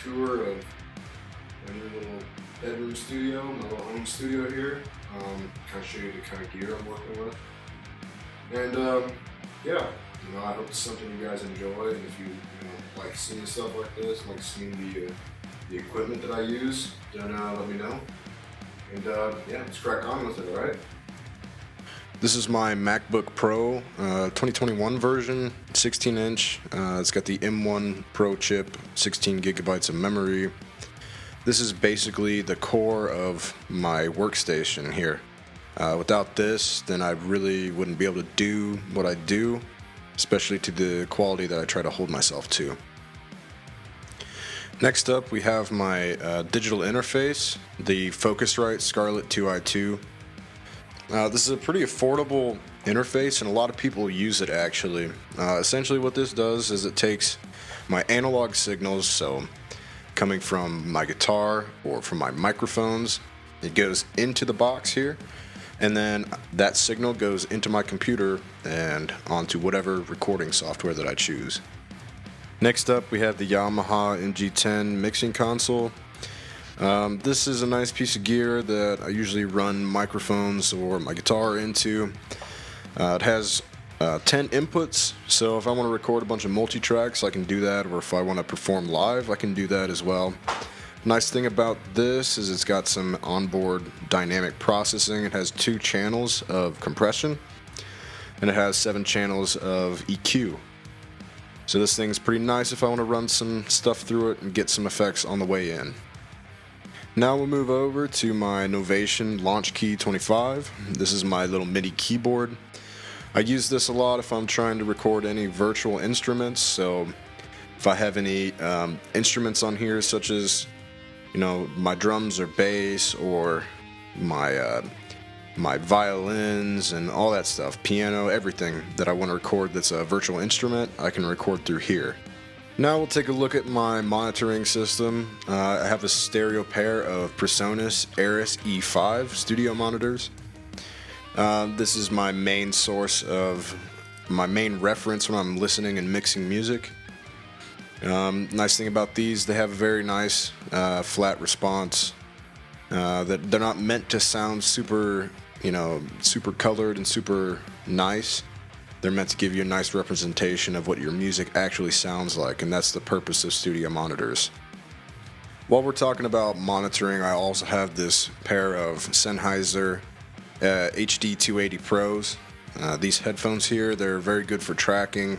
tour of my new little bedroom studio, my little home studio here. Kind of show you the kind of gear I'm working with. And yeah, I hope it's something you guys enjoy. And if you, like seeing stuff like this, like seeing the equipment that I use, then let me know. And yeah, let's crack on with it, alright? This is my MacBook Pro 2021 version, 16-inch. It's got the M1 Pro chip, 16 gigabytes of memory. This is basically the core of my workstation here. Without this, then I really wouldn't be able to do what I do, especially to the quality that I try to hold myself to. Next up, we have my digital interface, the Focusrite Scarlett 2i2. This is a pretty affordable interface, and a lot of people use it actually. Essentially what this does is it takes my analog signals, so coming from my guitar or from my microphones, it goes into the box here, and then that signal goes into my computer and onto whatever recording software that I choose. Next up, we have the Yamaha NG10 mixing console. This is a nice piece of gear that I usually run microphones or my guitar into. It has 10 inputs, so if I want to record a bunch of multi-tracks, I can do that, or if I want to perform live, I can do that as well. Nice thing about this is it's got some onboard dynamic processing. It has 2 channels of compression, and it has 7 channels of EQ. So this thing's pretty nice if I want to run some stuff through it and get some effects on the way in. Now we'll move over to my Novation Launchpad 25. This is my little MIDI keyboard. I use this a lot if I'm trying to record any virtual instruments. So if I have any instruments on here, such as my drums or bass, or my violins and all that stuff, piano, everything that I want to record that's a virtual instrument, I can record through here. Now we'll take a look at my monitoring system. I have a stereo pair of PreSonus Aris E5 studio monitors. This is my main source of my main reference when I'm listening and mixing music. Nice thing about these, they have a very nice flat response. That they're not meant to sound super, super colored and super nice. They're meant to give you a nice representation of what your music actually sounds like, and that's the purpose of studio monitors. While we're talking about monitoring, I also have this pair of Sennheiser HD 280 Pros. These headphones here, they're very good for tracking,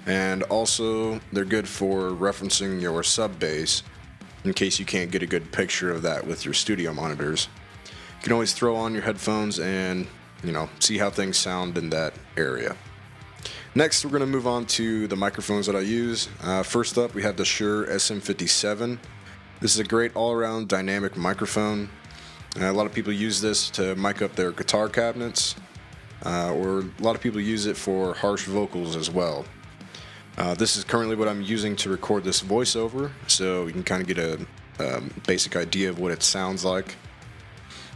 and also they're good for referencing your sub bass in case you can't get a good picture of that with your studio monitors. You can always throw on your headphones and see how things sound in that area. Next, we're going to move on to the microphones that I use. First up, we have the Shure SM57. This is a great all-around dynamic microphone. A lot of people use this to mic up their guitar cabinets, or a lot of people use it for harsh vocals as well. This is currently what I'm using to record this voiceover, so you can kind of get a basic idea of what it sounds like.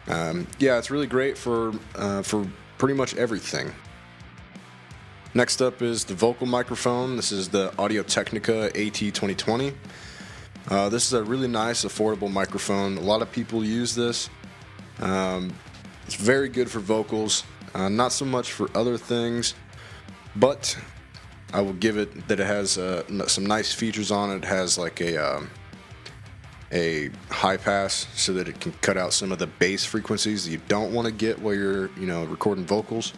Yeah, it's really great for pretty much everything. Next up is the vocal microphone. This is the Audio-Technica AT2020. This is a really nice, affordable microphone. A lot of people use this. It's very good for vocals, not so much for other things, but I will give it that it has some nice features on it. It has like a high pass so that it can cut out some of the bass frequencies that you don't want to get while you're recording vocals.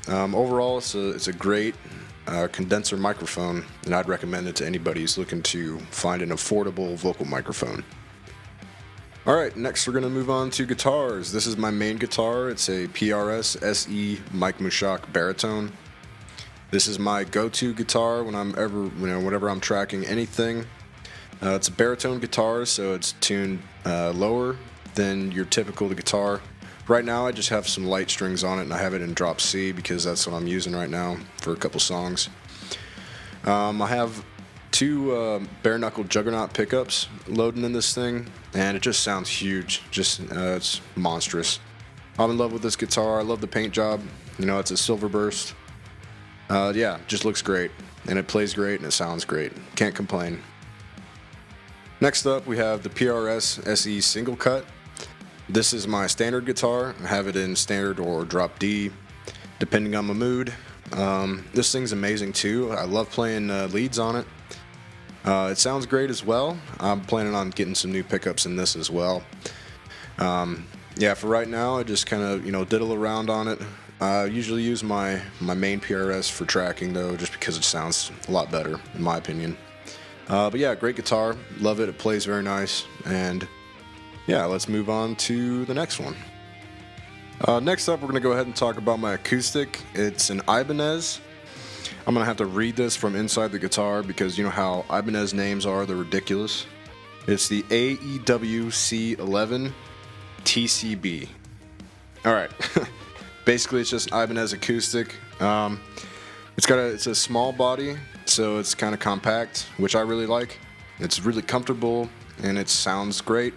Overall, it's a great condenser microphone, and I'd recommend it to anybody who's looking to find an affordable vocal microphone. Alright, next we're going to move on to guitars. This is my main guitar. It's a PRS SE Mike Mushak baritone. This is my go-to guitar whenever I'm tracking anything. It's a baritone guitar, so it's tuned lower than your typical guitar. Right now I just have some light strings on it, and I have it in drop C because that's what I'm using right now for a couple songs. I have 2 bare knuckle Juggernaut pickups loading in this thing, and it just sounds huge. It's monstrous. I'm in love with this guitar. I love the paint job. It's a silver burst. Yeah, just looks great, and it plays great, and it sounds great. Can't complain. Next up, we have the PRS SE Single Cut. This is my standard guitar. I have it in standard or drop D, depending on my mood. This thing's amazing too. I love playing leads on it. It sounds great as well. I'm planning on getting some new pickups in this as well. Yeah, for right now, I just kind of diddle around on it. I usually use my main PRS for tracking though, just because it sounds a lot better in my opinion. But yeah, great guitar, love it. It plays very nice, and yeah, let's move on to the next one. Next up, we're going to go ahead and talk about my acoustic. It's an Ibanez. I'm going to have to read this from inside the guitar because you know how Ibanez names are, they're ridiculous. It's the AEWC11 TCB. Alright, basically it's just Ibanez Acoustic. It's a small body, so it's kind of compact, which I really like. It's really comfortable and it sounds great.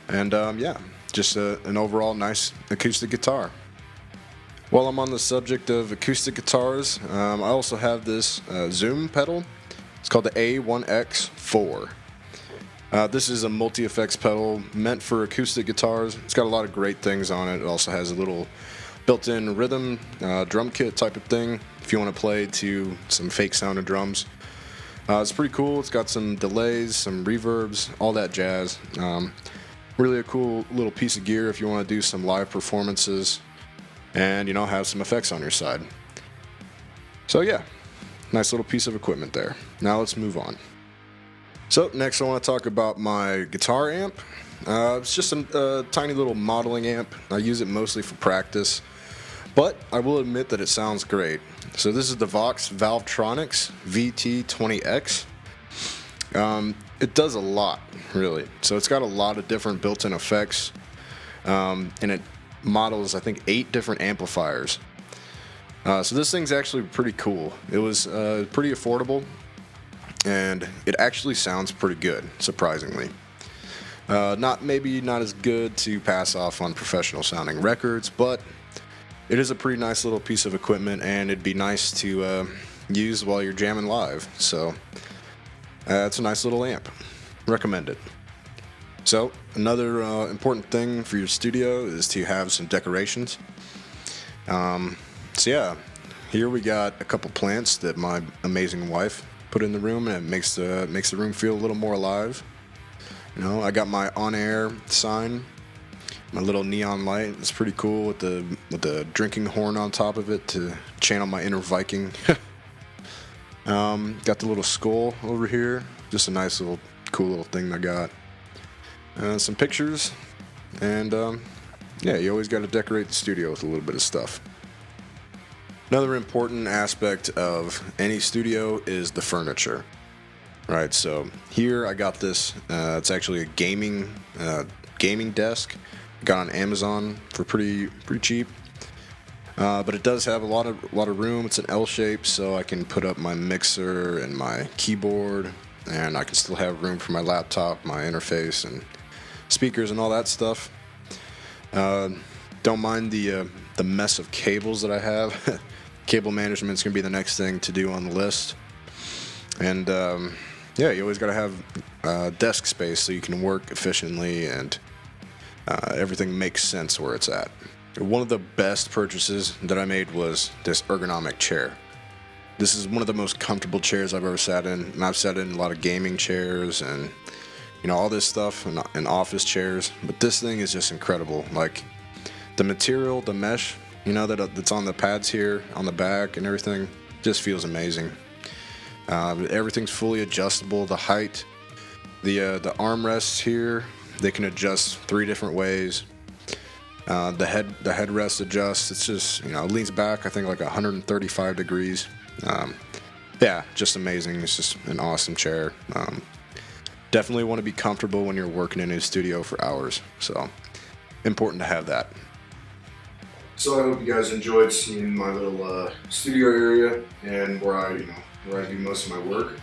And yeah, just an overall nice acoustic guitar. While I'm on the subject of acoustic guitars, I also have this Zoom pedal. It's called the A1X4. This is a multi-effects pedal meant for acoustic guitars. It's got a lot of great things on it. It also has a little built-in rhythm drum kit type of thing if you want to play to some fake sounding drums. It's pretty cool. It's got some delays, some reverbs, all that jazz. Really a cool little piece of gear if you want to do some live performances and have some effects on your side. So yeah, nice little piece of equipment there. Now let's move on. So next I want to talk about my guitar amp. It's just a tiny little modeling amp. I use it mostly for practice, but I will admit that it sounds great. So this is the Vox VT20X. It does a lot, really. So it's got a lot of different built-in effects, and it models, I think, 8 different amplifiers. So this thing's actually pretty cool. It was pretty affordable, and it actually sounds pretty good, surprisingly. Maybe not as good to pass off on professional sounding records, but it is a pretty nice little piece of equipment, and it'd be nice to use while you're jamming live. So it's a nice little amp. Recommend it. So another important thing for your studio is to have some decorations. So yeah, here we got a couple plants that my amazing wife put in the room, and it makes the room feel a little more alive. I got my on-air sign, my little neon light. It's pretty cool with the drinking horn on top of it to channel my inner Viking. Got the little skull over here, just a nice little cool little thing I got. Some pictures, and yeah, you always got to decorate the studio with a little bit of stuff. Another important aspect of any studio is the furniture. Right, so here I got this. It's actually a gaming desk. Got on Amazon for pretty cheap. But it does have a lot of room. It's an L shape, so I can put up my mixer and my keyboard, and I can still have room for my laptop, my interface, and speakers and all that stuff. Don't mind the mess of cables that I have. Cable management's gonna be the next thing to do on the list. And yeah, you always gotta have desk space so you can work efficiently and everything makes sense where it's at. One of the best purchases that I made was this ergonomic chair. This is one of the most comfortable chairs I've ever sat in, and I've sat in a lot of gaming chairs and all this stuff, and office chairs, but this thing is just incredible. Like the material, the mesh, that's on the pads here, on the back and everything, just feels amazing. Everything's fully adjustable. The height, the armrests here, they can adjust 3 different ways. The headrest adjusts. It's just, it leans back, I think, like 135 degrees. Yeah, just amazing. It's just an awesome chair. Definitely want to be comfortable when you're working in a studio for hours. So important to have that. So I hope you guys enjoyed seeing my little studio area and where I do most of my work.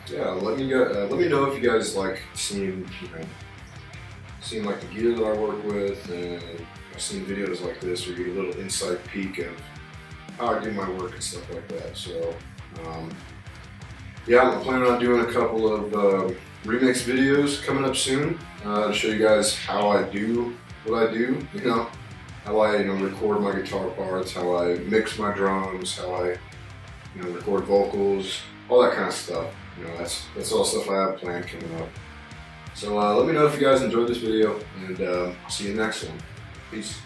Yeah, let me know if you guys like seeing like the gear that I work with, and I've seen videos like this where you get a little inside peek of how I do my work and stuff like that. So yeah, I'm planning on doing a couple of remix videos coming up soon to show you guys how I do what I do. You know, how I record my guitar parts, how I mix my drums, how I record vocals, all that kind of stuff. You know, that's all stuff I have planned coming up. So let me know if you guys enjoyed this video, and I'll see you next one. Peace.